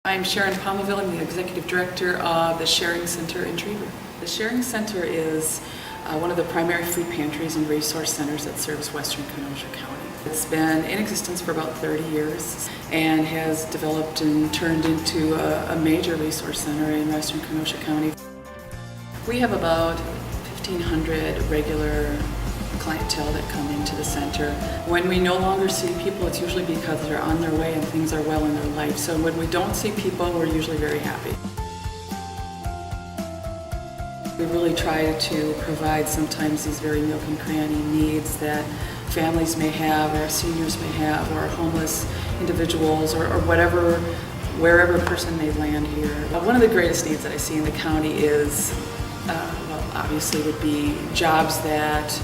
I'm Sharon Palmaville. I'm the Executive Director of the Sharing Center in Trevor. The Sharing Center is one of the primary food pantries and resource centers that serves western Kenosha County. It's been in existence for about 30 years and has developed and turned into a major resource center in western Kenosha County. We have about 1,500 regular clientele that come into the center. When we no longer see people, it's usually because they're on their way and things are well in their life. So when we don't see people, we're usually very happy. We really try to provide sometimes these very nook and cranny needs that families may have, or seniors may have, or homeless individuals, or wherever a person may land here. One of the greatest needs that I see in the county is, obviously would be jobs that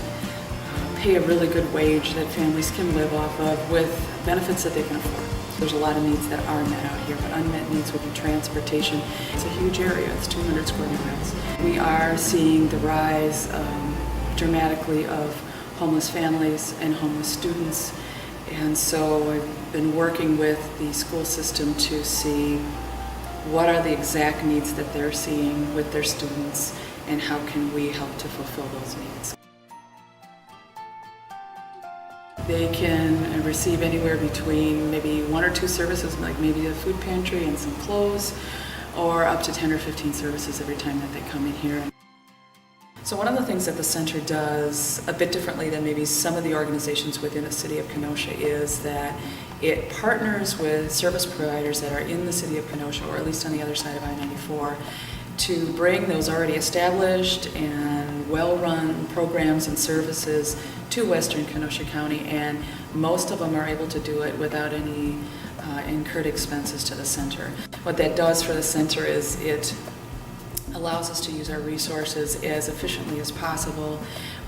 pay a really good wage that families can live off of with benefits that they can afford. There's a lot of needs that are met out here, but unmet needs would be transportation. It's a huge area, it's 200 square miles. We are seeing the rise dramatically of homeless families and homeless students, and so I've been working with the school system to see what are the exact needs that they're seeing with their students and how can we help to fulfill those needs. They can receive anywhere between maybe 1 or 2 services, like maybe a food pantry and some clothes, or up to 10 or 15 services every time that they come in here. So one of the things that the center does a bit differently than maybe some of the organizations within the city of Kenosha is that it partners with service providers that are in the city of Kenosha, or at least on the other side of I-94, to bring those already established and well-run programs and services to western Kenosha County, and most of them are able to do it without any incurred expenses to the center. What that does for the center is it allows us to use our resources as efficiently as possible.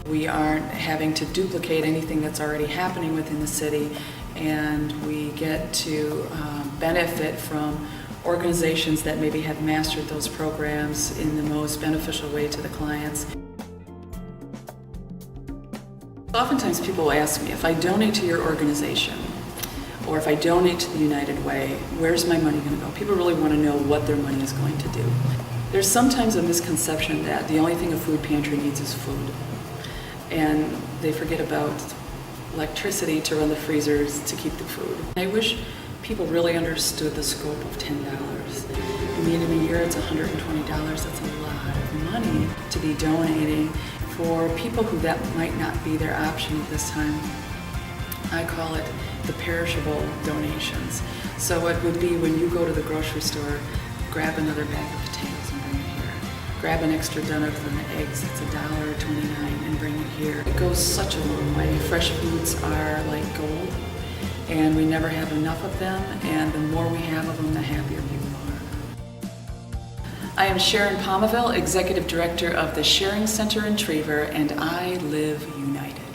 We aren't having to duplicate anything that's already happening within the city, and we get to benefit from organizations that maybe have mastered those programs in the most beneficial way to the clients. Oftentimes people ask me, if I donate to your organization, or if I donate to the United Way, where's my money going to go? People really want to know what their money is going to do. There's sometimes a misconception that the only thing a food pantry needs is food, and they forget about electricity to run the freezers to keep the food. I wish people really understood the scope of $10. I mean, in a year it's $120. That's a lot of money to be donating for people who that might not be their option at this time. I call it the perishable donations. So it would be when you go to the grocery store, grab another bag of potatoes and bring it here. Grab an extra dozen of eggs, it's $1.29, and bring it here. It goes such a long way. Fresh foods are like gold, and we never have enough of them, and the more we have of them, the happier people are. I am Sharon Palmaville, Executive Director of the Sharing Center in Trevor, and I live united.